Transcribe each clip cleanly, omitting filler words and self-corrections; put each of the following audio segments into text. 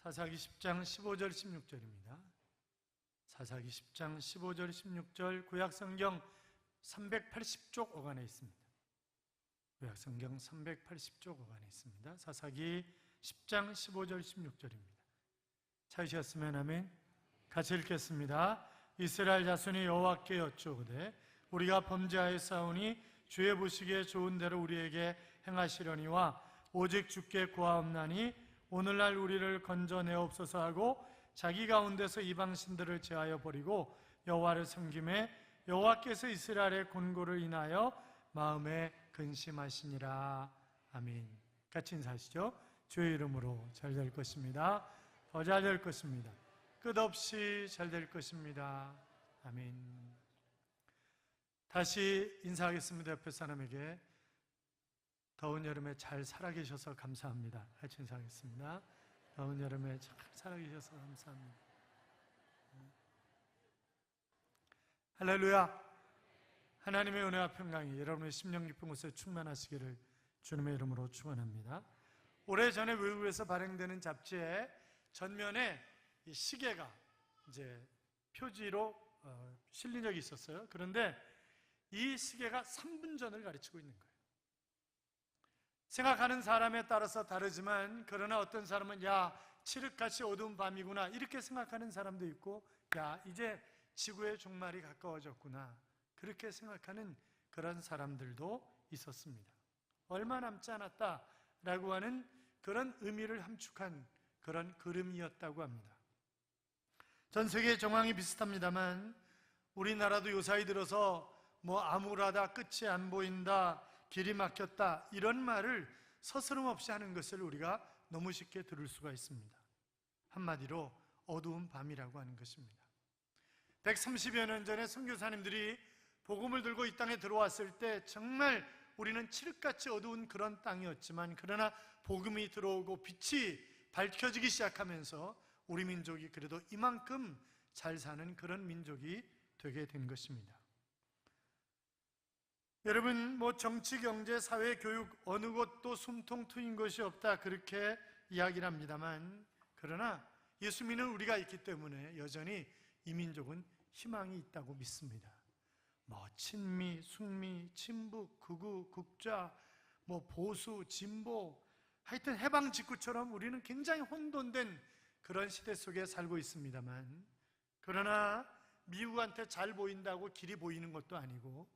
사사기 10장 15절 16절입니다. 사사기 10장 15절 16절 구약성경 380쪽 어간에 있습니다. 구약성경 380쪽 어간에 있습니다. 사사기 10장 15절 16절입니다. 찾으셨으면 아멘. 같이 읽겠습니다. 이스라엘 자손이 여호와께 여쭈오되 우리가 범죄하였사오니 주의 보시기에 좋은 대로 우리에게 행하시려니와 오직 주께 구하옵나니 오늘날 우리를 건져내옵소서 하고 자기 가운데서 이방 신들을 제하여 버리고 여호와를 섬김에 여호와께서 이스라엘의 곤고를 인하여 마음에 근심하시니라. 아멘. 같이 인사하시죠. 주의 이름으로 잘 될 것입니다. 더 잘 될 것입니다. 끝없이 잘 될 것입니다. 아멘. 다시 인사하겠습니다. 옆에 사람에게 더운 여름에 잘 살아계셔서 감사합니다. 같이 인사하겠습니다. 더운 여름에 잘 살아계셔서 감사합니다. 할렐루야. 하나님의 은혜와 평강이 여러분의 심령 깊은 곳에 충만하시기를 주님의 이름으로 축원합니다. 오래전에 외국에서 발행되는 잡지에 전면에 이 시계가 이제 표지로 실린 적이 있었어요. 그런데 이 시계가 3분 전을 가르치고 있는 거예요. 생각하는 사람에 따라서 다르지만, 그러나 어떤 사람은 야, 칠흑같이 어두운 밤이구나 이렇게 생각하는 사람도 있고, 야, 이제 지구의 종말이 가까워졌구나 그렇게 생각하는 그런 사람들도 있었습니다. 얼마 남지 않았다라고 하는 그런 의미를 함축한 그런 그림이었다고 합니다. 전 세계의 정황이 비슷합니다만 우리나라도 요사이 들어서 뭐 암울하다, 끝이 안 보인다, 길이 막혔다 이런 말을 서스럼없이 하는 것을 우리가 너무 쉽게 들을 수가 있습니다. 한마디로 어두운 밤이라고 하는 것입니다. 130여 년 전에 선교사님들이 복음을 들고 이 땅에 들어왔을 때 정말 우리는 칠흑같이 어두운 그런 땅이었지만, 그러나 복음이 들어오고 빛이 밝혀지기 시작하면서 우리 민족이 그래도 이만큼 잘 사는 그런 민족이 되게 된 것입니다. 여러분, 뭐 정치, 경제, 사회, 교육 어느 것도 숨통 트인 것이 없다 그렇게 이야기를 합니다만, 그러나 예수 믿는 우리가 있기 때문에 여전히 이 민족은 희망이 있다고 믿습니다. 뭐 친미, 숙미, 친북, 극우, 극좌, 뭐 보수, 진보, 하여튼 해방 직후처럼 우리는 굉장히 혼돈된 그런 시대 속에 살고 있습니다만, 그러나 미국한테 잘 보인다고 길이 보이는 것도 아니고,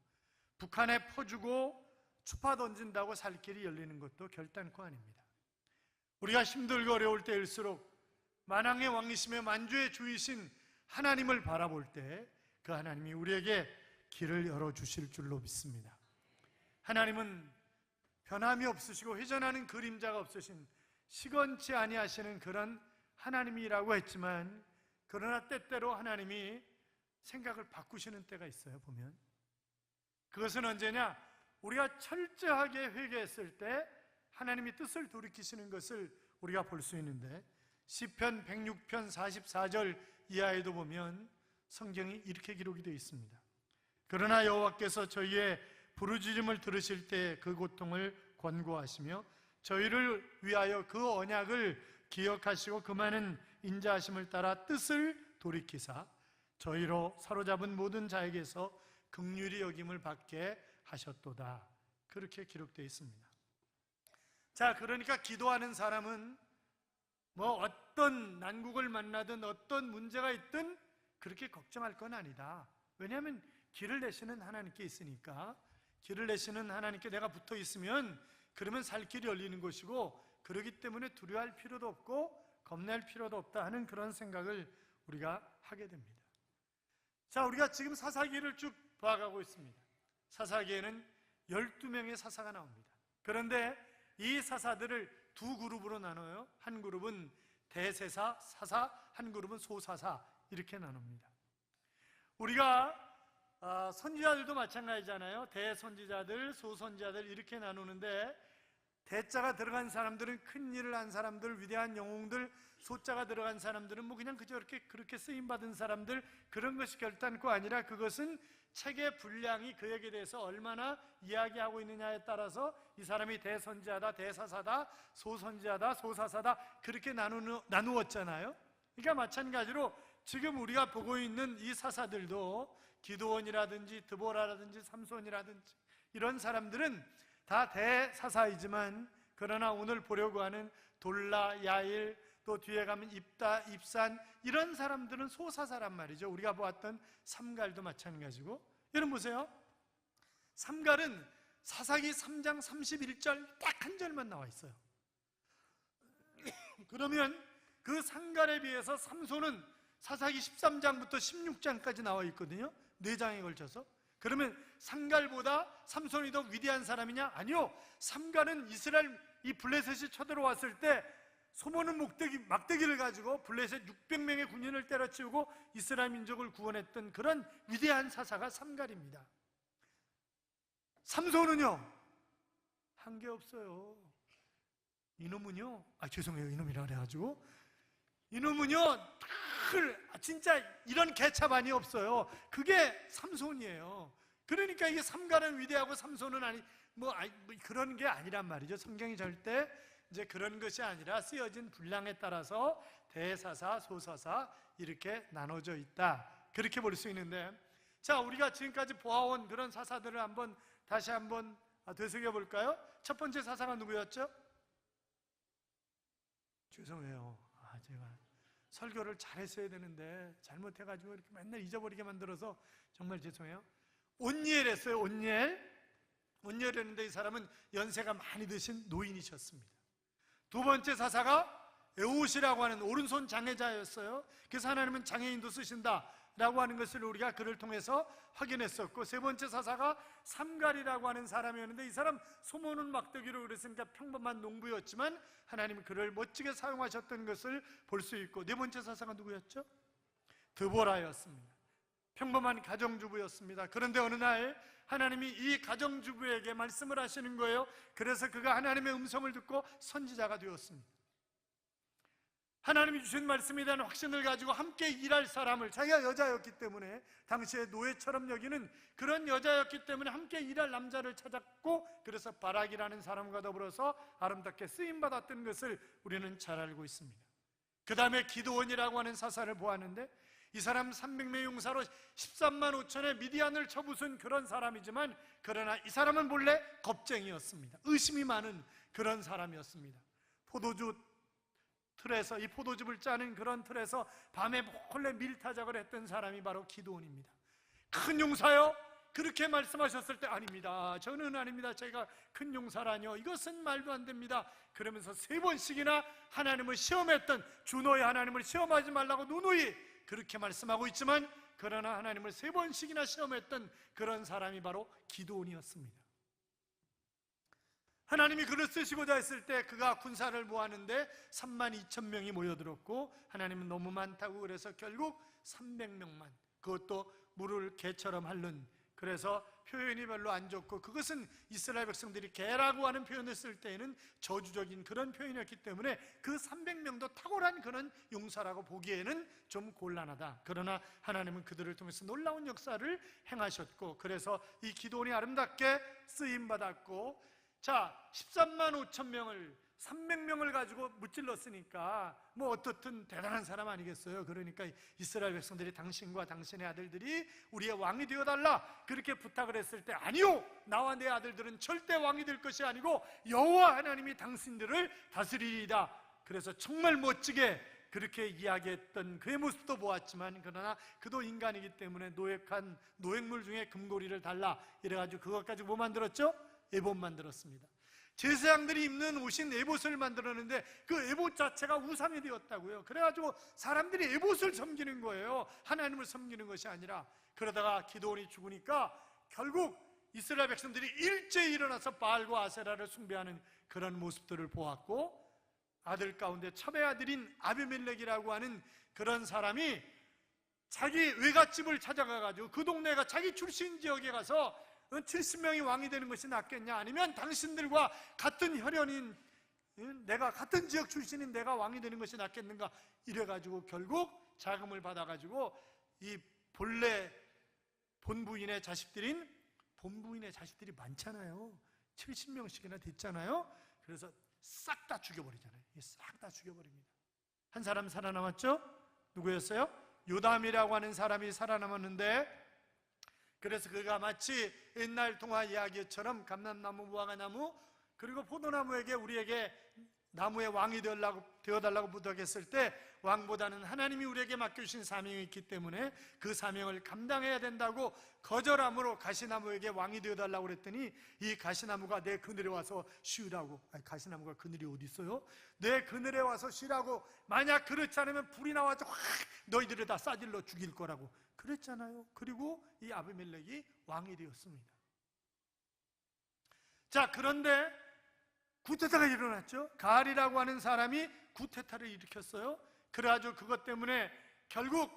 북한에 퍼주고 추파 던진다고 살 길이 열리는 것도 결단코 아닙니다. 우리가 힘들고 어려울 때일수록 만왕의 왕이시며 만주의 주이신 하나님을 바라볼 때 그 하나님이 우리에게 길을 열어주실 줄로 믿습니다. 하나님은 변함이 없으시고 회전하는 그림자가 없으신 시건치 아니하시는 그런 하나님이라고 했지만, 그러나 때때로 하나님이 생각을 바꾸시는 때가 있어요. 보면 그것은 언제냐? 우리가 철저하게 회개했을 때 하나님이 뜻을 돌이키시는 것을 우리가 볼 수 있는데, 시편 106편 44절 이하에도 보면 성경이 이렇게 기록이 되어 있습니다. 그러나 여호와께서 저희의 부르짖음을 들으실 때 그 고통을 권고하시며 저희를 위하여 그 언약을 기억하시고 그 많은 인자하심을 따라 뜻을 돌이키사 저희로 사로잡은 모든 자에게서 긍휼히 여김을 받게 하셨도다. 그렇게 기록되어 있습니다. 자, 그러니까 기도하는 사람은 뭐 어떤 난국을 만나든 어떤 문제가 있든 그렇게 걱정할 건 아니다. 왜냐하면 길을 내시는 하나님께 있으니까, 길을 내시는 하나님께 내가 붙어 있으면 그러면 살 길이 열리는 것이고, 그러기 때문에 두려워할 필요도 없고 겁낼 필요도 없다 하는 그런 생각을 우리가 하게 됩니다. 자, 우리가 지금 사사기를 쭉 봐가고 있습니다. 사사기에는 12명의 사사가 나옵니다. 그런데 이 사사들을 두 그룹으로 나눠요. 한 그룹은 대세사, 사사, 한 그룹은 소사사 이렇게 나눕니다. 우리가 선지자들도 마찬가지잖아요. 대선지자들, 소선지자들 이렇게 나누는데, 대자가 들어간 사람들은 큰 일을 한 사람들, 위대한 영웅들, 소자가 들어간 사람들은 뭐 그냥 그저 그렇게 쓰임받은 사람들, 그런 것이 결단코 아니라 그것은 책의 분량이 그에게 대해서 얼마나 이야기하고 있느냐에 따라서 이 사람이 대선지자다, 대사사다, 소선지자다, 소사사다 그렇게 나누었잖아요. 그러니까 마찬가지로 지금 우리가 보고 있는 이 사사들도 기드온이라든지 드보라라든지 삼손이라든지 이런 사람들은 다 대사사이지만, 그러나 오늘 보려고 하는 돌라, 야일, 또 뒤에 가면 입다, 입산 이런 사람들은 소사사란 말이죠. 우리가 보았던 삼갈도 마찬가지고. 여러분 보세요. 삼갈은 사사기 3장 31절 딱 한 절만 나와 있어요. 그러면 그 삼갈에 비해서 삼손은 사사기 13장부터 16장까지 나와 있거든요. 4장에 걸쳐서. 그러면 삼갈보다 삼손이 더 위대한 사람이냐? 아니요. 삼갈은 이스라엘 이 블레셋이 쳐들어왔을 때 소모는 막대기를 가지고 블레셋 600명의 군인을 때려치우고 이스라엘 민족을 구원했던 그런 위대한 사사가 삼갈입니다. 삼손은요, 한 게 없어요. 이놈은요, 죄송해요, 이놈이라 그래가지고 이놈은요, 진짜 이런 개차반이 없어요. 그게 삼손이에요. 그러니까 이게 삼갈은 위대하고 삼손은 그런 게 아니란 말이죠. 성경이 절대 이제 그런 것이 아니라 쓰여진 분량에 따라서 대사사, 소사사 이렇게 나눠져 있다, 그렇게 볼 수 있는데, 자, 우리가 지금까지 보아온 그런 사사들을 다시 한번 되새겨 볼까요? 첫 번째 사사가 누구였죠? 죄송해요. 제가 설교를 잘했어야 되는데 잘못해가지고 이렇게 맨날 잊어버리게 만들어서 정말 죄송해요. 온니엘 했어요. 온니엘이었는데 이 사람은 연세가 많이 드신 노인이셨습니다. 두 번째 사사가 에옷이라고 하는 오른손 장애자였어요. 그래서 하나님은 장애인도 쓰신다라고 하는 것을 우리가 그를 통해서 확인했었고, 세 번째 사사가 삼갈이라고 하는 사람이었는데 이 사람 소모는 막대기로 그랬으니까 평범한 농부였지만 하나님은 그를 멋지게 사용하셨던 것을 볼 수 있고, 네 번째 사사가 누구였죠? 드보라였습니다. 평범한 가정주부였습니다. 그런데 어느 날 하나님이 이 가정주부에게 말씀을 하시는 거예요. 그래서 그가 하나님의 음성을 듣고 선지자가 되었습니다. 하나님이 주신 말씀에 대한 확신을 가지고 함께 일할 사람을, 자기가 여자였기 때문에 당시에 노예처럼 여기는 그런 여자였기 때문에 함께 일할 남자를 찾았고, 그래서 바락이라는 사람과 더불어서 아름답게 쓰임받았던 것을 우리는 잘 알고 있습니다. 그 다음에 기드온이라고 하는 사사를 보았는데 이 사람 300명 용사로 13만 5천의 미디안을 쳐부순 그런 사람이지만, 그러나 이 사람은 본래 겁쟁이였습니다. 의심이 많은 그런 사람이었습니다. 포도주 틀에서, 이 포도즙을 짜는 그런 틀에서 밤에 몰래 밀타작을 했던 사람이 바로 기드온입니다. 큰 용사요? 그렇게 말씀하셨을 때 아닙니다, 저는 아닙니다, 제가 큰 용사라뇨, 이것은 말도 안 됩니다 그러면서 3번씩이나 하나님을 시험했던, 주노의 하나님을 시험하지 말라고 누누이 그렇게 말씀하고 있지만, 그러나 하나님을 3번씩이나 시험했던 그런 사람이 바로 기드온이었습니다. 하나님이 그를 쓰시고자 했을 때 그가 군사를 모았는데 32,000명이 모여들었고, 하나님은 너무 많다고 그래서 결국 300명만, 그것도 물을 개처럼 핥는, 그래서 표현이 별로 안 좋고, 그것은 이스라엘 백성들이 개라고 하는 표현을 쓸 때에는 저주적인 그런 표현이었기 때문에 그 300명도 탁월한 그런 용사라고 보기에는 좀 곤란하다. 그러나 하나님은 그들을 통해서 놀라운 역사를 행하셨고, 그래서 이 기드온이 아름답게 쓰임받았고, 자, 13만 5천 명을 300명을 가지고 무찔렀으니까 어떻든 대단한 사람 아니겠어요? 그러니까 이스라엘 백성들이 당신과 당신의 아들들이 우리의 왕이 되어달라 그렇게 부탁을 했을 때, 아니요, 나와 내 아들들은 절대 왕이 될 것이 아니고 여호와 하나님이 당신들을 다스리리이다. 그래서 정말 멋지게 그렇게 이야기했던 그의 모습도 보았지만, 그러나 그도 인간이기 때문에 노획한 노획물 중에 금고리를 달라 이래가지고 그것 가지고 뭐 만들었죠? 에봇 만들었습니다. 제사장들이 입는 옷인 에봇을 만들었는데 그 에봇 자체가 우상이 되었다고요. 그래가지고 사람들이 에봇을 섬기는 거예요. 하나님을 섬기는 것이 아니라. 그러다가 기드온이 죽으니까 결국 이스라엘 백성들이 일제히 일어나서 바알과 아세라를 숭배하는 그런 모습들을 보았고, 아들 가운데 첩의 아들인 아비멜렉이라고 하는 그런 사람이 자기 외갓집을 찾아가가지고 그 동네가 자기 출신 지역에 가서 70명이 왕이 되는 것이 낫겠냐, 아니면 당신들과 같은 혈연인 내가, 같은 지역 출신인 내가 왕이 되는 것이 낫겠는가, 이래가지고 결국 자금을 받아가지고 이 본래 본부인의 자식들이 많잖아요. 70명씩이나 됐잖아요. 그래서 싹 다 죽여버리잖아요. 싹 다 죽여버립니다. 한 사람 살아남았죠? 누구였어요? 요담이라고 하는 사람이 살아남았는데, 그래서 그가 마치 옛날 동화 이야기처럼 감람나무, 무화과나무, 그리고 포도나무에게 우리에게 나무의 왕이 되어달라고 부탁했을 때 왕보다는 하나님이 우리에게 맡겨주신 사명이 있기 때문에 그 사명을 감당해야 된다고 거절함으로 가시나무에게 왕이 되어달라고 그랬더니 이 가시나무가 내 그늘에 와서 쉬라고. 아니, 가시나무가 그늘이 어디 있어요? 내 그늘에 와서 쉬라고. 만약 그렇지 않으면 불이 나와서 확 너희들을 다 싸질러 죽일 거라고 그랬잖아요. 그리고 이 아비멜렉이 왕이 되었습니다. 자, 그런데 구테타가 일어났죠. 가알이라고 하는 사람이 구테타를 일으켰어요. 그래가지고 그것 때문에 결국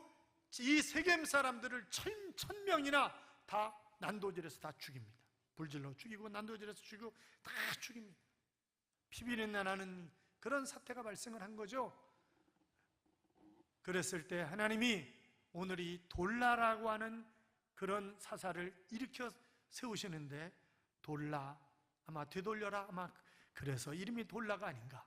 이 세겜 사람들을 1000명이나 다 난도질해서 다 죽입니다. 불질러 죽이고 난도질해서 죽이고 다 죽입니다. 피비린내 나는 그런 사태가 발생을 한 거죠. 그랬을 때 하나님이 오늘 이 돌라라고 하는 그런 사사를 일으켜 세우시는데, 돌라, 아마 되돌려라, 아마 그래서 이름이 돌라가 아닌가,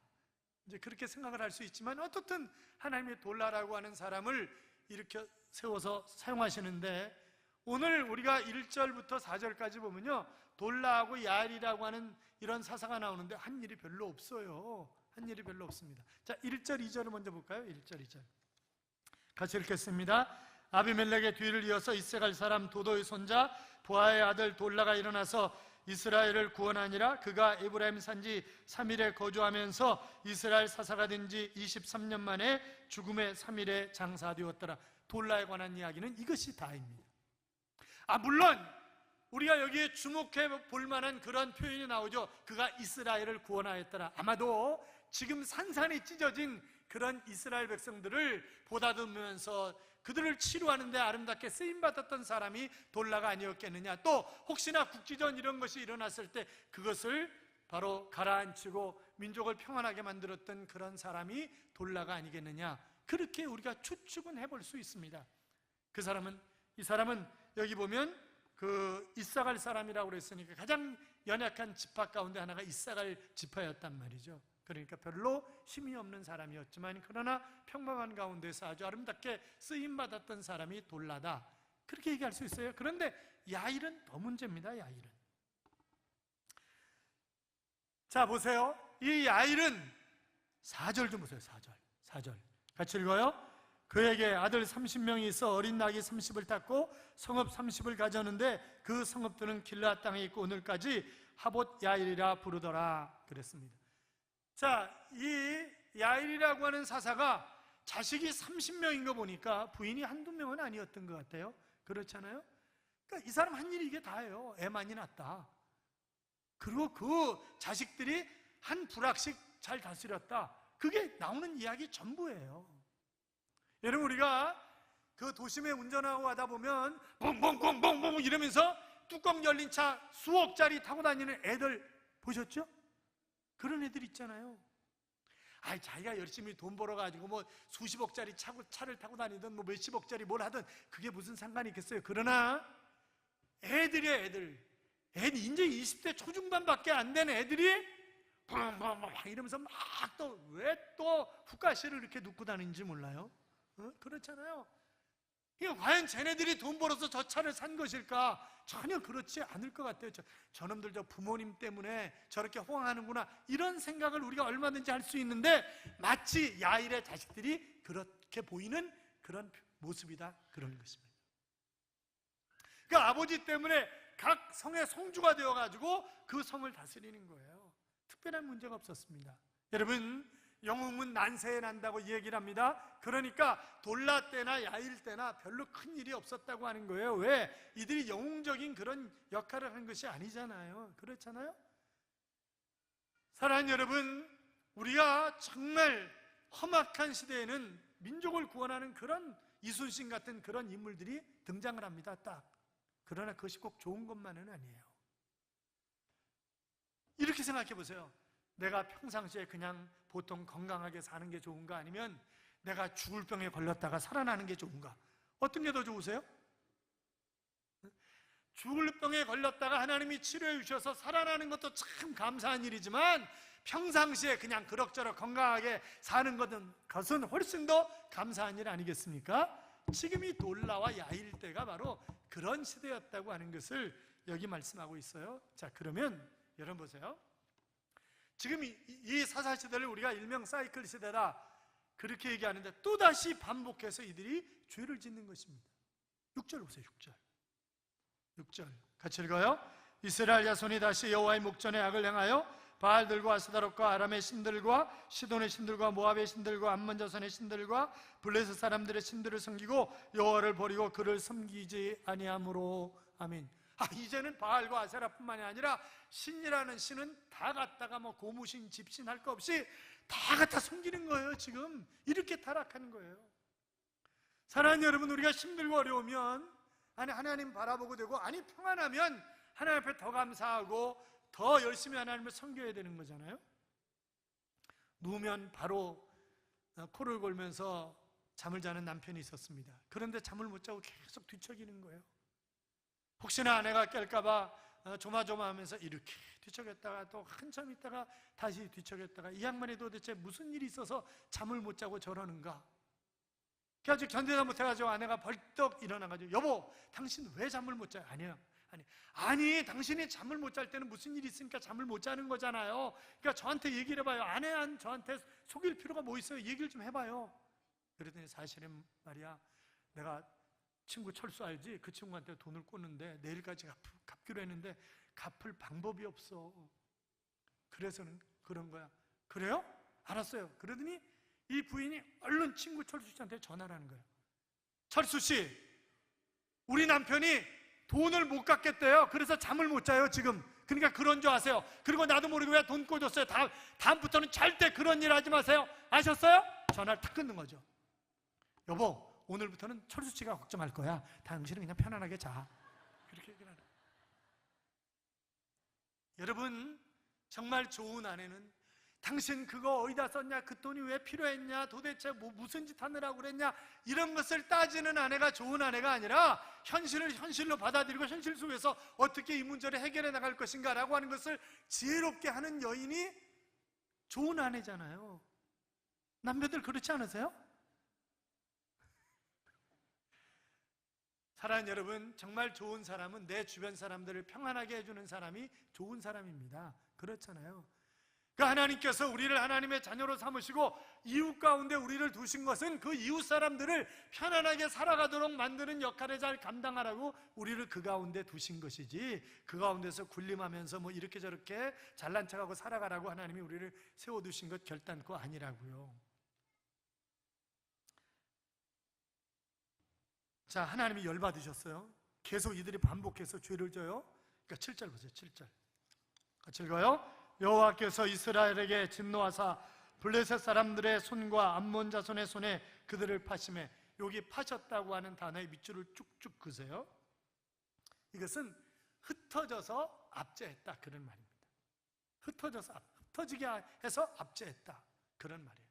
이제 그렇게 생각을 할 수 있지만 어떻든 하나님의 돌라라고 하는 사람을 일으켜 세워서 사용하시는데, 오늘 우리가 1절부터 4절까지 보면요, 돌라하고 야엘이라고 하는 이런 사사가 나오는데 한 일이 별로 없어요. 한 일이 별로 없습니다. 자, 1절, 2절을 먼저 볼까요? 1절, 2절 같이 읽겠습니다. 아비멜렉의 뒤를 이어서 이세갈 사람 도도의 손자 부하의 아들 돌라가 일어나서 이스라엘을 구원하니라. 그가 에브라임 산지 3일에 거주하면서 이스라엘 사사가 된 지 23년 만에 죽음의 3일에 장사되었더라. 돌라에 관한 이야기는 이것이 다입니다. 물론 우리가 여기에 주목해 볼 만한 그런 표현이 나오죠. 그가 이스라엘을 구원하였더라. 아마도 지금 산산이 찢어진 그런 이스라엘 백성들을 보다듬으면서 그들을 치료하는 데 아름답게 쓰임받았던 사람이 돌라가 아니었겠느냐. 또 혹시나 국지전 이런 것이 일어났을 때 그것을 바로 가라앉히고 민족을 평안하게 만들었던 그런 사람이 돌라가 아니겠느냐. 그렇게 우리가 추측은 해볼 수 있습니다. 이 사람은 여기 보면 그 이사갈 사람이라고 그랬으니까 가장 연약한 지파 가운데 하나가 이사갈 지파였단 말이죠. 그러니까 별로 힘이 없는 사람이었지만 그러나 평범한 가운데서 아주 아름답게 쓰임받았던 사람이 돌라다, 그렇게 얘기할 수 있어요. 그런데 야일은 더 문제입니다. 야일은, 자 보세요. 이 야일은 4절 좀 보세요. 4절 같이 읽어요. 그에게 아들 30명이 있어 어린 낙이 30을 탔고 성읍 30을 가졌는데 그 성읍들은 길라 땅에 있고 오늘까지 하봇 야일이라 부르더라 그랬습니다. 자, 이 야일이라고 하는 사사가 자식이 30명인 거 보니까 부인이 한두 명은 아니었던 것 같아요. 그렇잖아요. 그러니까 이 사람 한 일이 이게 다예요. 애 많이 낳았다. 그리고 그 자식들이 한 부락씩 잘 다스렸다. 그게 나오는 이야기 전부예요. 여러분, 우리가 그 도심에 운전하고 가다 보면 뻥뻥뻥뻥뻥 이러면서 뚜껑 열린 차 수억짜리 타고 다니는 애들 보셨죠? 그런 애들 있잖아요. 자기가 열심히 돈 벌어가지고 뭐 수십억짜리 차를 타고 다니든 뭐 몇십억짜리 뭘 하든 그게 무슨 상관이 있겠어요. 그러나 애들이에요. 애들 이제 20대 초중반밖에 안 된 애들이 막 이러면서 막 왜 또 후가시를 이렇게 눕고 다니는지 몰라요. 그렇잖아요. 이거 과연 쟤네들이 돈 벌어서 저 차를 산 것일까? 전혀 그렇지 않을 것 같아요. 저놈들 저 부모님 때문에 저렇게 호황하는구나, 이런 생각을 우리가 얼마든지 할 수 있는데 마치 야일의 자식들이 그렇게 보이는 그런 모습이다, 그런 것입니다. 그 아버지 때문에 각 성의 성주가 되어가지고 그 성을 다스리는 거예요. 특별한 문제가 없었습니다. 여러분, 영웅은 난세에 난다고 얘기를 합니다. 그러니까 돌라 때나 야일 때나 별로 큰 일이 없었다고 하는 거예요. 왜? 이들이 영웅적인 그런 역할을 하는 것이 아니잖아요. 그렇잖아요. 사랑하는 여러분, 우리가 정말 험악한 시대에는 민족을 구원하는 그런 이순신 같은 그런 인물들이 등장을 합니다. 딱. 그러나 그것이 꼭 좋은 것만은 아니에요. 이렇게 생각해 보세요. 내가 평상시에 그냥 보통 건강하게 사는 게 좋은가, 아니면 내가 죽을 병에 걸렸다가 살아나는 게 좋은가? 어떤 게 더 좋으세요? 죽을 병에 걸렸다가 하나님이 치료해 주셔서 살아나는 것도 참 감사한 일이지만 평상시에 그냥 그럭저럭 건강하게 사는 것은 훨씬 더 감사한 일 아니겠습니까? 지금이 놀라와 야일 때가 바로 그런 시대였다고 하는 것을 여기 말씀하고 있어요. 자, 그러면 여러분 보세요. 지금 이 사사시대를 우리가 일명 사이클 시대다 그렇게 얘기하는데 또다시 반복해서 이들이 죄를 짓는 것입니다. 6절 보세요. 6절 같이 읽어요. 이스라엘 자손이 다시 여호와의 목전에 악을 행하여 바알들과 아스다롯과 아람의 신들과 시돈의 신들과 모압의 신들과 암몬 자손의 신들과 블레셋 사람들의 신들을 섬기고 여호와를 버리고 그를 섬기지 아니하므로. 아멘. 이제는 바알과 아세라뿐만이 아니라 신이라는 신은 다 갖다가 뭐 고무신, 집신 할 거 없이 다 갖다 섬기는 거예요. 지금 이렇게 타락하는 거예요. 사랑하는 여러분, 우리가 힘들고 어려우면 하나님 바라보고 되고 평안하면 하나님 앞에 더 감사하고 더 열심히 하나님을 섬겨야 되는 거잖아요. 누우면 바로 코를 골면서 잠을 자는 남편이 있었습니다. 그런데 잠을 못 자고 계속 뒤척이는 거예요. 혹시나 아내가 깰까봐 조마조마하면서 이렇게 뒤척였다가 또 한참 있다가 다시 뒤척였다가 이 양반이 도대체 무슨 일이 있어서 잠을 못 자고 저러는가. 그래가지고 견디다 못해가지고 아내가 벌떡 일어나가지고 여보, 당신 왜 잠을 못 자요? 아니 당신이 잠을 못 잘 때는 무슨 일이 있으니까 잠을 못 자는 거잖아요. 그러니까 저한테 얘기를 해봐요. 아내한 저한테 속일 필요가 뭐 있어요? 얘기를 좀 해봐요. 그랬더니 사실은 말이야, 내가 친구 철수 알지? 그 친구한테 돈을 꽂는데 내일까지 갚기로 했는데 갚을 방법이 없어. 그래서는 그런 거야. 그래요? 알았어요. 그러더니 이 부인이 얼른 친구 철수 씨한테 전화를 하는 거예요. 철수 씨, 우리 남편이 돈을 못 갚겠대요. 그래서 잠을 못 자요 지금. 그러니까 그런 줄 아세요. 그리고 나도 모르고 왜 돈 꽂았어요. 다음부터는 절대 그런 일 하지 마세요. 아셨어요? 전화를 탁 끊는 거죠. 여보, 오늘부터는 철수 씨가 걱정할 거야. 당신은 그냥 편안하게 자. 그렇게 얘기를 하는. 여러분, 정말 좋은 아내는 당신 그거 어디다 썼냐? 그 돈이 왜 필요했냐? 도대체 무슨 짓 하느라고 그랬냐? 이런 것을 따지는 아내가 좋은 아내가 아니라 현실을 현실로 받아들이고 현실 속에서 어떻게 이 문제를 해결해 나갈 것인가 라고 하는 것을 지혜롭게 하는 여인이 좋은 아내잖아요. 남편들 그렇지 않으세요? 사랑하는 여러분, 정말 좋은 사람은 내 주변 사람들을 평안하게 해주는 사람이 좋은 사람입니다. 그렇잖아요. 그러니까 하나님께서 우리를 하나님의 자녀로 삼으시고 이웃 가운데 우리를 두신 것은 그 이웃 사람들을 편안하게 살아가도록 만드는 역할을 잘 감당하라고 우리를 그 가운데 두신 것이지, 그 가운데서 군림하면서 뭐 이렇게 저렇게 잘난 척하고 살아가라고 하나님이 우리를 세워두신 것 결단코 아니라고요. 자, 하나님이 열받으셨어요. 계속 이들이 반복해서 죄를 져요. 그러니까 7절 보세요. 7절 같이 읽어요. 여호와께서 이스라엘에게 진노하사 블레셋 사람들의 손과 암몬 자손의 손에 그들을 파심해. 여기 파셨다고 하는 단어의 밑줄을 쭉쭉 그으세요. 이것은 흩어져서 압제했다 그런 말입니다. 흩어지게 해서 압제했다 그런 말이에요.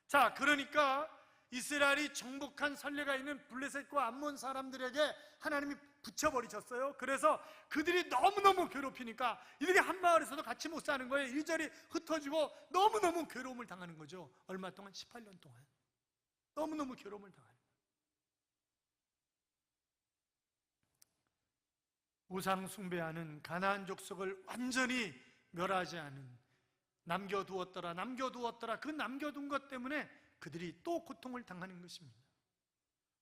자, 그러니까 이스라엘이 정복한 선례가 있는 블레셋과 암몬 사람들에게 하나님이 붙여버리셨어요. 그래서 그들이 너무너무 괴롭히니까 이들이 한 마을에서도 같이 못 사는 거예요. 일절이 흩어지고 너무너무 괴로움을 당하는 거죠. 얼마 동안? 18년 동안 너무너무 괴로움을 당하는 거예요. 우상 숭배하는 가나안 족속을 완전히 멸하지 않은, 남겨두었더라 그 남겨둔 것 때문에 그들이 또 고통을 당하는 것입니다.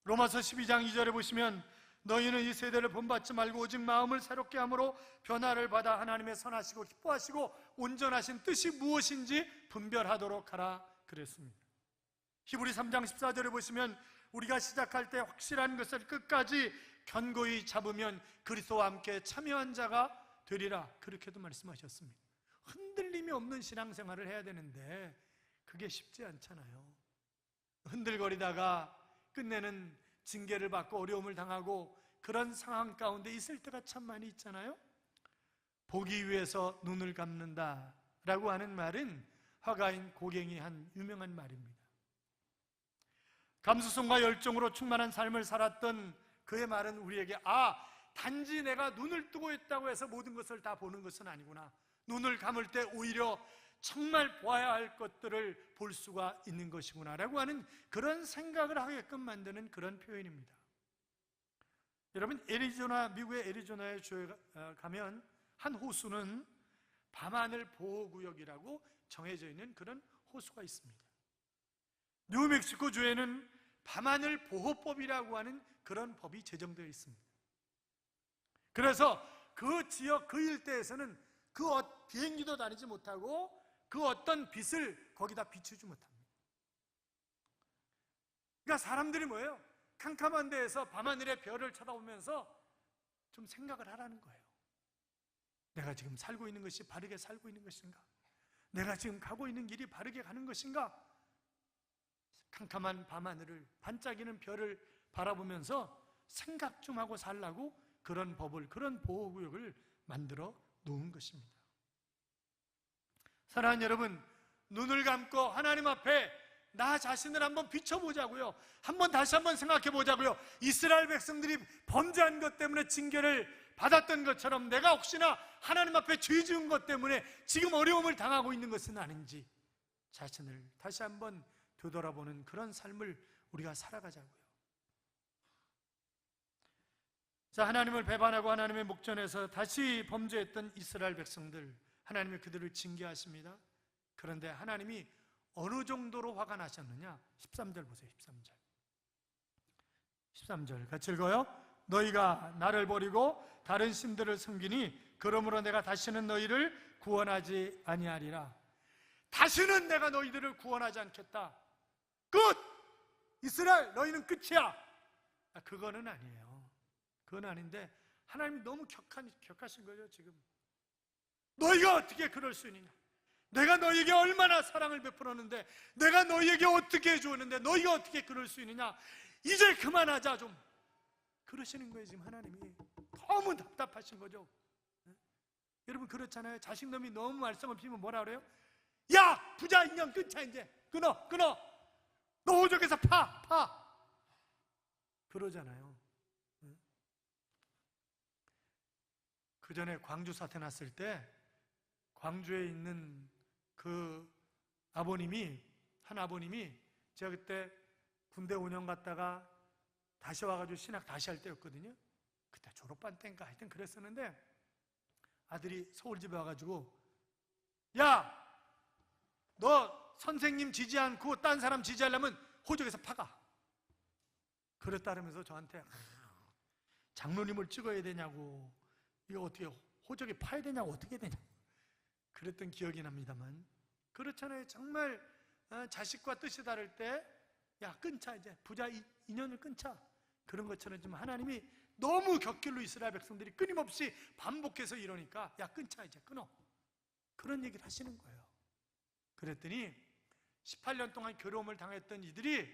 로마서 12장 2절에 보시면 너희는 이 세대를 본받지 말고 오직 마음을 새롭게 함으로 변화를 받아 하나님의 선하시고 기뻐하시고 온전하신 뜻이 무엇인지 분별하도록 하라 그랬습니다. 히브리 3장 14절에 보시면 우리가 시작할 때 확실한 것을 끝까지 견고히 잡으면 그리스도와 함께 참여한 자가 되리라 그렇게도 말씀하셨습니다. 흔들림이 없는 신앙생활을 해야 되는데 그게 쉽지 않잖아요. 흔들거리다가 끝내는 징계를 받고 어려움을 당하고 그런 상황 가운데 있을 때가 참 많이 있잖아요. 보기 위해서 눈을 감는다 라고 하는 말은 화가인 고갱이 한 유명한 말입니다. 감수성과 열정으로 충만한 삶을 살았던 그의 말은 우리에게 단지 내가 눈을 뜨고 있다고 해서 모든 것을 다 보는 것은 아니구나. 눈을 감을 때 오히려 정말 보아야 할 것들을 볼 수가 있는 것이구나 라고 하는 그런 생각을 하게끔 만드는 그런 표현입니다. 여러분, 미국의 애리조나에 가면 한 호수는 밤하늘 보호구역이라고 정해져 있는 그런 호수가 있습니다. 뉴멕시코 주에는 밤하늘 보호법이라고 하는 그런 법이 제정되어 있습니다. 그래서 그 지역, 그 일대에서는 비행기도 다니지 못하고 그 어떤 빛을 거기다 비추지 못합니다. 그러니까 사람들이 뭐예요? 캄캄한 데에서 밤하늘의 별을 쳐다보면서 좀 생각을 하라는 거예요. 내가 지금 살고 있는 것이 바르게 살고 있는 것인가? 내가 지금 가고 있는 길이 바르게 가는 것인가? 캄캄한 밤하늘을, 반짝이는 별을 바라보면서 생각 좀 하고 살라고 그런 법을, 그런 보호구역을 만들어 놓은 것입니다. 사랑하는 여러분, 눈을 감고 하나님 앞에 나 자신을 한번 비춰보자고요. 다시 한번 생각해 보자고요. 이스라엘 백성들이 범죄한 것 때문에 징계를 받았던 것처럼 내가 혹시나 하나님 앞에 죄 지은 것 때문에 지금 어려움을 당하고 있는 것은 아닌지 자신을 다시 한번 되돌아보는 그런 삶을 우리가 살아가자고요. 자, 하나님을 배반하고 하나님의 목전에서 다시 범죄했던 이스라엘 백성들, 하나님이 그들을 징계하십니다. 그런데 하나님이 어느 정도로 화가 나셨느냐? 13절 보세요. 13절 같이 읽어요. 너희가 나를 버리고 다른 신들을 섬기니 그러므로 내가 다시는 너희를 구원하지 아니하리라. 다시는 내가 너희들을 구원하지 않겠다. 끝! 이스라엘 너희는 끝이야. 그거는 아니에요. 그건 아닌데 하나님이 너무 격하신 거죠. 지금 너희가 어떻게 그럴 수 있느냐? 내가 너희에게 얼마나 사랑을 베풀었는데, 내가 너희에게 어떻게 해주었는데 너희가 어떻게 그럴 수 있느냐? 이제 그만하자 좀. 그러시는 거예요. 지금 하나님이 너무 답답하신 거죠. 여러분 그렇잖아요. 자식놈이 너무 말썽을 피우면 뭐라 그래요? 야, 부자 인연 끊자. 이제 끊어. 너 호적에서 파 그러잖아요. 그 전에 광주 사태 났을 때 광주에 있는 그 한 아버님이 제가 그때 군대 5년 갔다가 다시 와가지고 신학 다시 할 때였거든요. 그때 졸업반 때인가 하여튼 그랬었는데 아들이 서울집에 와가지고 야, 너 선생님 지지 않고 딴 사람 지지하려면 호적에서 파가. 그랬다면서 저한테 장로님을 찍어야 되냐고, 이거 어떻게 호적에 파야 되냐고, 어떻게 되냐고 그랬던 기억이 납니다만, 그렇잖아요. 정말 자식과 뜻이 다를 때 야, 끊자. 이제 부자 인연을 끊자. 그런 것처럼 지금 하나님이 너무 격길로 이스라엘 백성들이 끊임없이 반복해서 이러니까 야, 끊자. 이제 끊어. 그런 얘기를 하시는 거예요. 그랬더니 18년 동안 괴로움을 당했던 이들이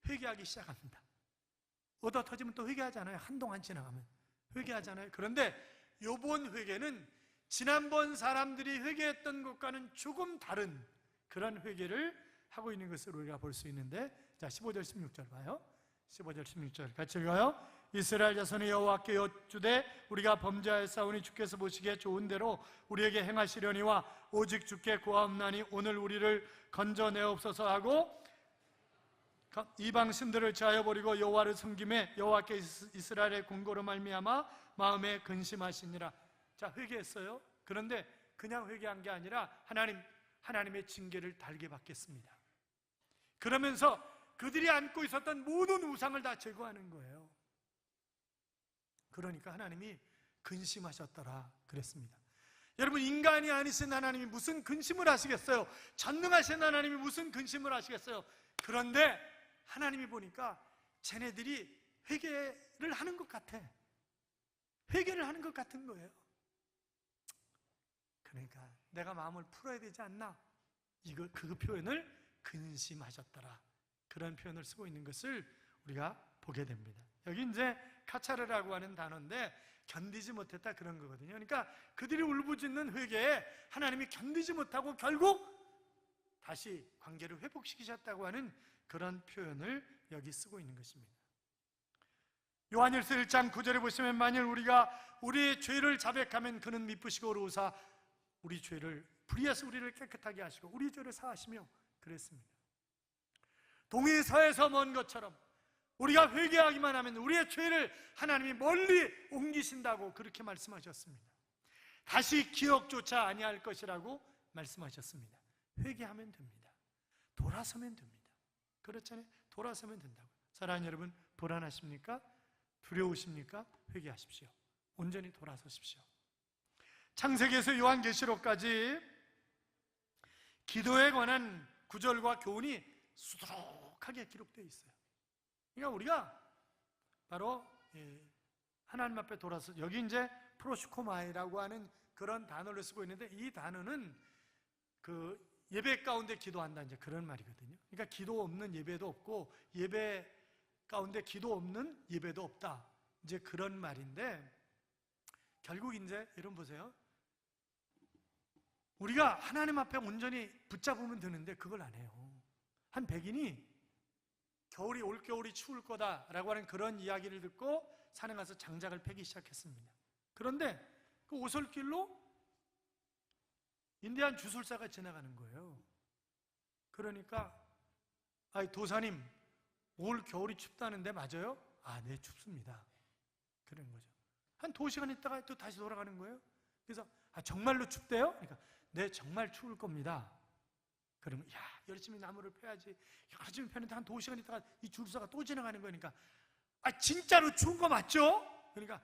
회개하기 시작합니다. 얻어 터지면 또 회개하잖아요. 한동안 지나가면 회개하잖아요. 그런데 이번 회개는 지난번 사람들이 회개했던 것과는 조금 다른 그런 회개를 하고 있는 것을 우리가 볼 수 있는데, 자, 15절 16절 봐요. 15절 16절 같이 읽어요. 이스라엘 자손이 여호와께 여쭈되 우리가 범죄하였사오니 주께서 보시기에 좋은 대로 우리에게 행하시려니와 오직 주께 구하옵나니 오늘 우리를 건져내옵소서 하고 이방 신들을 제하여 버리고 여호와를 섬김에 여호와께 이스라엘의 공고로 말미암아 마음에 근심하시니라. 자, 회개했어요. 그런데 그냥 회개한 게 아니라 하나님의 징계를 달게 받겠습니다. 그러면서 그들이 안고 있었던 모든 우상을 다 제거하는 거예요. 그러니까 하나님이 근심하셨더라 그랬습니다. 여러분, 인간이 아니신 하나님이 무슨 근심을 하시겠어요? 전능하신 하나님이 무슨 근심을 하시겠어요? 그런데 하나님이 보니까 쟤네들이 회개를 하는 것 같아. 회개를 하는 것 같은 거예요. 그러니까 내가 마음을 풀어야 되지 않나? 그 표현을 근심하셨더라, 그런 표현을 쓰고 있는 것을 우리가 보게 됩니다. 여기 이제 카차르라고 하는 단어인데 견디지 못했다 그런 거거든요. 그러니까 그들이 울부짖는 회개에 하나님이 견디지 못하고 결국 다시 관계를 회복시키셨다고 하는 그런 표현을 여기 쓰고 있는 것입니다. 요한일서 1장 9절에 보시면 만일 우리가 우리의 죄를 자백하면 그는 미쁘시고 의로우사 우리 죄를 불의해서 우리를 깨끗하게 하시고 우리 죄를 사하시며 그랬습니다. 동이 서에서 먼 것처럼 우리가 회개하기만 하면 우리의 죄를 하나님이 멀리 옮기신다고 그렇게 말씀하셨습니다. 다시 기억조차 아니할 것이라고 말씀하셨습니다. 회개하면 됩니다. 돌아서면 됩니다. 그렇잖아요. 돌아서면 된다고. 사랑하는 여러분, 불안하십니까? 두려우십니까? 회개하십시오. 온전히 돌아서십시오. 창세기에서 요한계시록까지 기도에 관한 구절과 교훈이 수두룩하게 기록되어 있어요. 그러니까 우리가 바로 하나님 앞에 돌아서, 여기 이제 프로시코마이라고 하는 그런 단어를 쓰고 있는데, 이 단어는 그 예배 가운데 기도한다, 이제 그런 말이거든요. 그러니까 기도 없는 예배도 없고 예배 가운데 기도 없는 예배도 없다, 이제 그런 말인데, 결국 이제 여러분 보세요. 우리가 하나님 앞에 온전히 붙잡으면 되는데 그걸 안 해요. 한 백인이 겨울이 올겨울이 추울 거다라고 하는 그런 이야기를 듣고 산에 가서 장작을 패기 시작했습니다. 그런데 그 오솔길로 인디안 주술사가 지나가는 거예요. 그러니까 도사님, 올 겨울이 춥다는데 맞아요? 네, 춥습니다. 그런 거죠. 한 2시간 있다가 또 다시 돌아가는 거예요. 그래서 정말로 춥대요? 그러니까 네, 정말 추울 겁니다. 그러면 열심히 나무를 패야지. 열심히 패는데 한 2시간 있다가 이 주술사가 또 지나가는 거니까 진짜로 추운 거 맞죠? 그러니까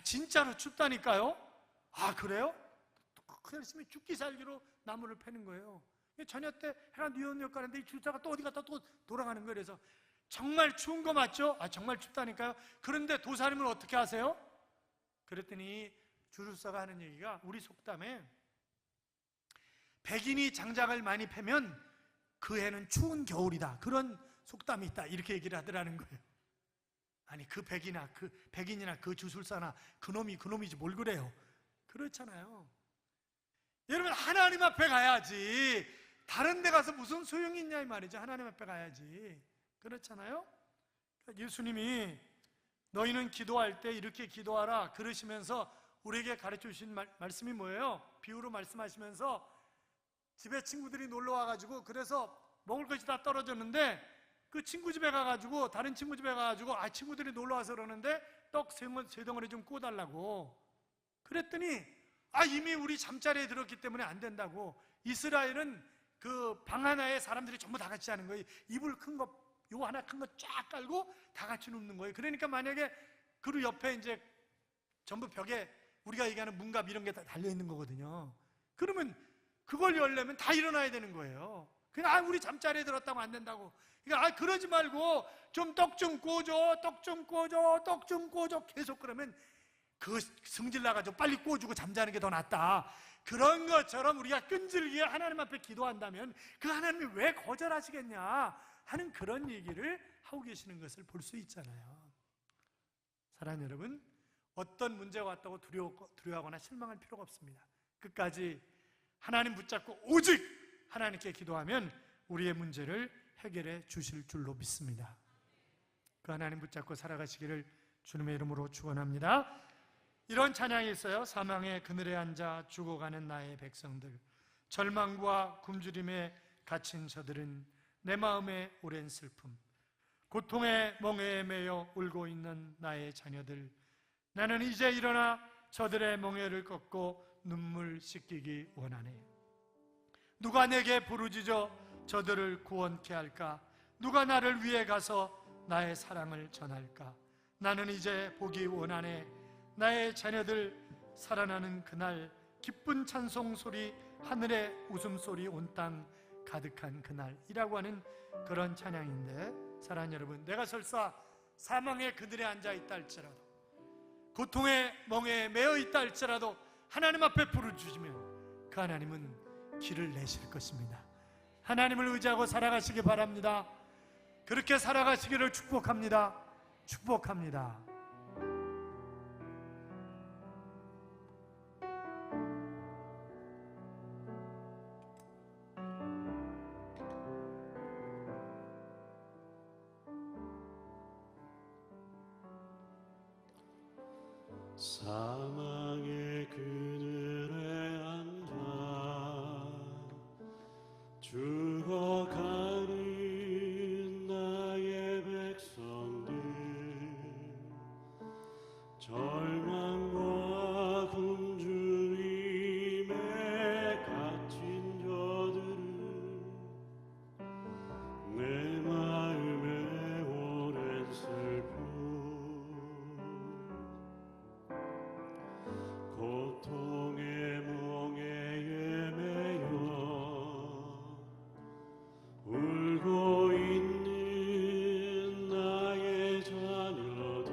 진짜로 춥다니까요? 그래요? 열심히 죽기 살기로 나무를 패는 거예요. 저녁 때 해가 뉘엿뉘엿 가는데 이 주술사가 또 어디 갔다 또 돌아가는 거예요. 그래서 정말 추운 거 맞죠? 정말 춥다니까요? 그런데 도사님은 어떻게 하세요? 그랬더니 주술사가 하는 얘기가, 우리 속담에 백인이 장작을 많이 패면 그 해는 추운 겨울이다, 그런 속담이 있다, 이렇게 얘기를 하더라는 거예요. 그 백인이나 그 주술사나 그놈이지 뭘 그래요. 그렇잖아요. 여러분, 하나님 앞에 가야지. 다른 데 가서 무슨 소용이 있냐 이 말이죠. 하나님 앞에 가야지. 그렇잖아요. 예수님이 너희는 기도할 때 이렇게 기도하라 그러시면서 우리에게 가르쳐 주신 말씀이 뭐예요? 비유로 말씀하시면서 집에 친구들이 놀러 와가지고, 그래서 먹을 것이 다 떨어졌는데 그 친구 집에 가가지고, 다른 친구 집에 가가지고 친구들이 놀러 와서 그러는데 떡 세 덩어리 좀 구워달라고 그랬더니 이미 우리 잠자리에 들었기 때문에 안 된다고. 이스라엘은 그 방 하나에 사람들이 전부 다 같이 하는 거예요. 이불 큰 거, 요 하나 큰 거 쫙 깔고 다 같이 눕는 거예요. 그러니까 만약에 그 옆에 이제 전부 벽에 우리가 얘기하는 문갑 이런 게 다 달려 있는 거거든요. 그러면 그걸 열려면 다 일어나야 되는 거예요. 그냥 우리 잠자리에 들었다고 안 된다고. 그러니까 그러지 말고 좀 떡 좀 구워줘, 떡 좀 구워줘, 떡 좀 구워줘, 계속 그러면 그 성질 나가지고 빨리 구워주고 잠자는 게 더 낫다. 그런 것처럼 우리가 끈질기게 하나님 앞에 기도한다면 그 하나님이 왜 거절하시겠냐 하는 그런 얘기를 하고 계시는 것을 볼 수 있잖아요. 사랑하는 여러분, 어떤 문제가 왔다고 두려워하거나 실망할 필요가 없습니다. 끝까지 하나님 붙잡고 오직 하나님께 기도하면 우리의 문제를 해결해 주실 줄로 믿습니다. 그 하나님 붙잡고 살아가시기를 주님의 이름으로 축원합니다. 이런 찬양이 있어요. 사망의 그늘에 앉아 죽어가는 나의 백성들, 절망과 굶주림에 갇힌 저들은 내 마음의 오랜 슬픔, 고통의 멍에에 매여 울고 있는 나의 자녀들, 나는 이제 일어나 저들의 멍에를 꺾고 눈물 씻기기 원하네. 누가 내게 부르짖어 저들을 구원케 할까? 누가 나를 위해 가서 나의 사랑을 전할까? 나는 이제 보기 원하네. 나의 자녀들 살아나는 그날, 기쁜 찬송 소리, 하늘의 웃음소리 온 땅 가득한 그날이라고 하는 그런 찬양인데, 사랑하는 여러분, 내가 설사 사망의 그늘에 앉아 있다 할지라도, 고통의 멍에에 매여 있다 할지라도 하나님 앞에 부르짖으면 그 하나님은 길을 내실 것입니다. 하나님을 의지하고 살아가시기 바랍니다. 그렇게 살아가시기를 축복합니다. 축복합니다. 사망의 그늘에 앉아 죽어가는 나의 백성들, 절망과 굶주림에 갇힌 저들은 내 마음에 오랜 슬픔, 고통의 몽에 매여 울고 있는 나의 자녀들,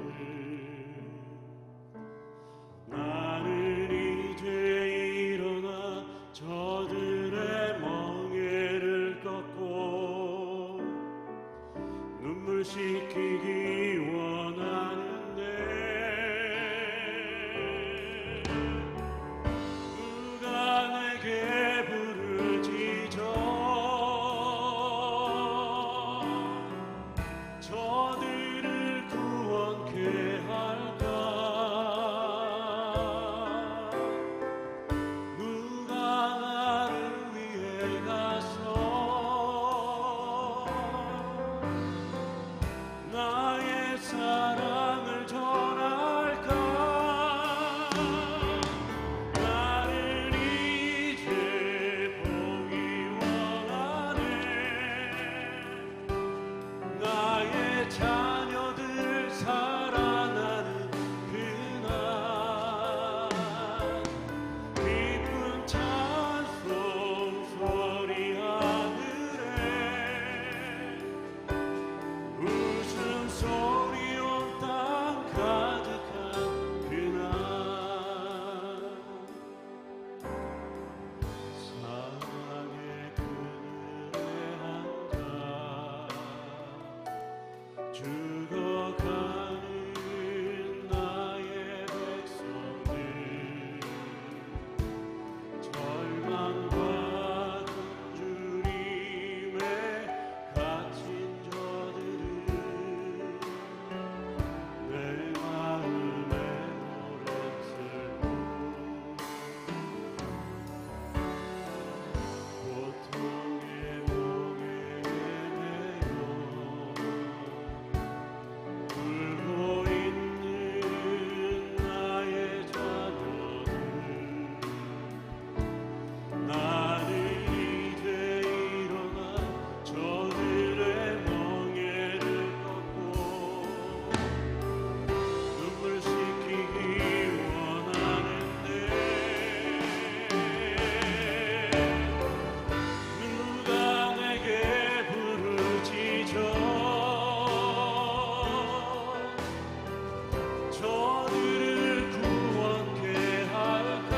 나는 이제 일어나 저들의 멍에를 꺾고 눈물 씻기기 원하는데, 누가 내게 부르짖어 저들을 구원케 할까? 누가 나를 위해 가서 나의 사랑을 전할까? 나는 이제 보기 원하네. 나의 자녀들 살아나는 그날, 기쁜 찬송 소리 하늘에 웃음소리 온 땅 가득한 그날, 사랑의 그늘에 앉아 죽어가는 나의 백성들, 절망과 굶주림에 갇힌 저들은 내 마음에 오랜 슬픔, 고통의 몽에 매여 울고 있는 나의 자녀들, 나는 이제 일어나 저들의 멍에를 꺾고 눈물 씻기기 원하는데, 누가 내게 부르짖어 저들을 구원케 할까?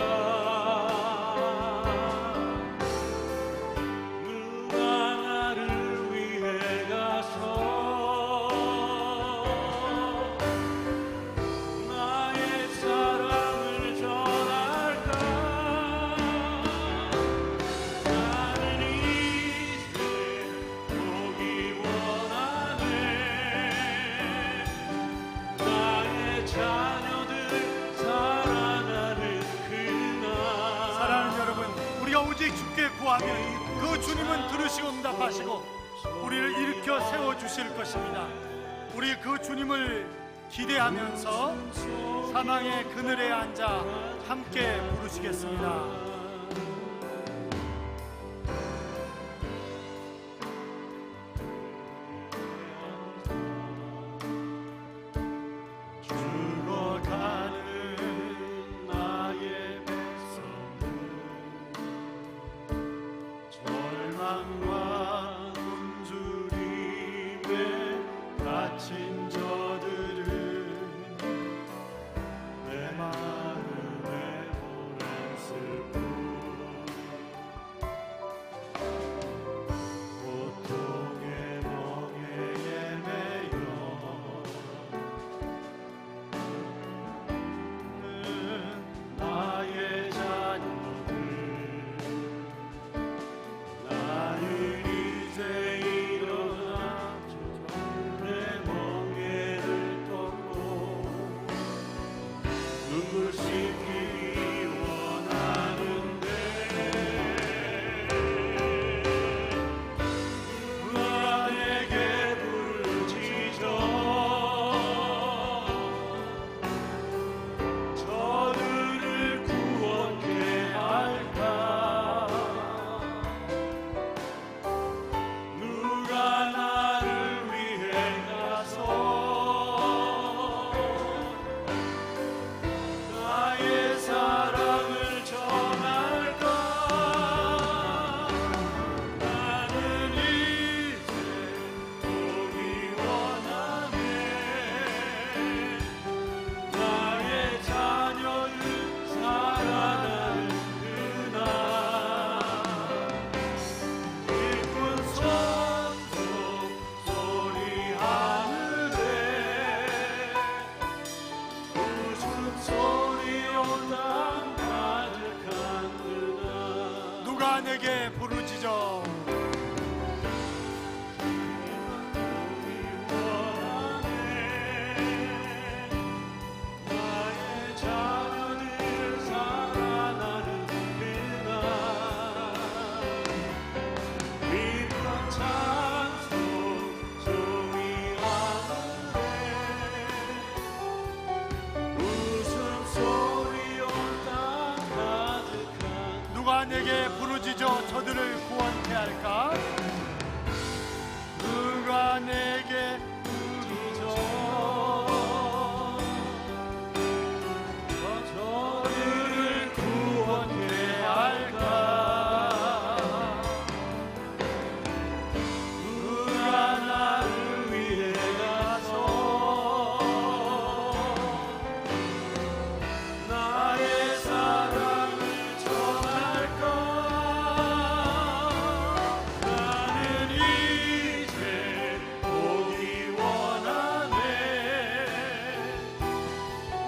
누가 나를 위해 가서 나의 사랑을 전할까? 나는 이제 보기 원하네. 나의 자녀들 살아나는 그날. 사랑하는 여러분, 우리가 오직 주께 구하면 그 주님은 들으시고 응답하시고 우리를 일으켜 세워주실 것입니다. 우리 그 주님을 기대하면서 사망의 그늘에 앉아 함께 부르시겠습니다. 죽어가는 나의 백성들, 절망과 굶주림에 갇힌 저들은 내 마음에 오랜 슬픔, 고통의 멍에 매여 나의 자녀들, 나는 이제 일어나 내 멍에 전할까? 누가 내게 부르죠? 저들을 구원해 할까? 누가 나를 위해 가서 나의 사랑을 전할까? 나는 이제 보기 원하네.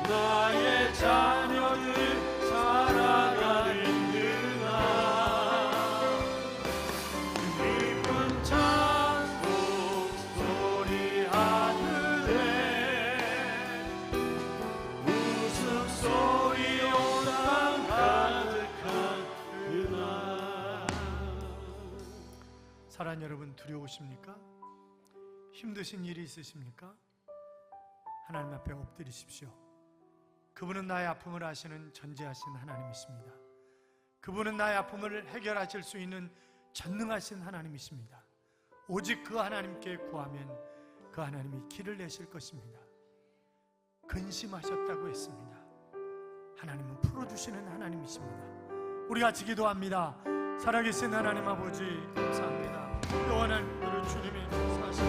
나의 자녀들 살아가는 그날 기쁜 찬송 소리 하늘에 웃음소리 온 땅 가득한 그날. 사랑하는 여러분, 두려우십니까? 힘드신 일이 있으십니까? 하나님 앞에 엎드리십시오. 그분은 나의 아픔을 아시는 전지하신 하나님이십니다. 그분은 나의 아픔을 해결하실 수 있는 전능하신 하나님이십니다. 오직 그 하나님께 구하면 그 하나님이 길을 내실 것입니다. 근심하셨다고 했습니다. 하나님은 풀어주시는 하나님이십니다. 우리 같이 기도합니다. 살아계신 하나님 아버지, 감사합니다. 영원한 우리 주님의 사실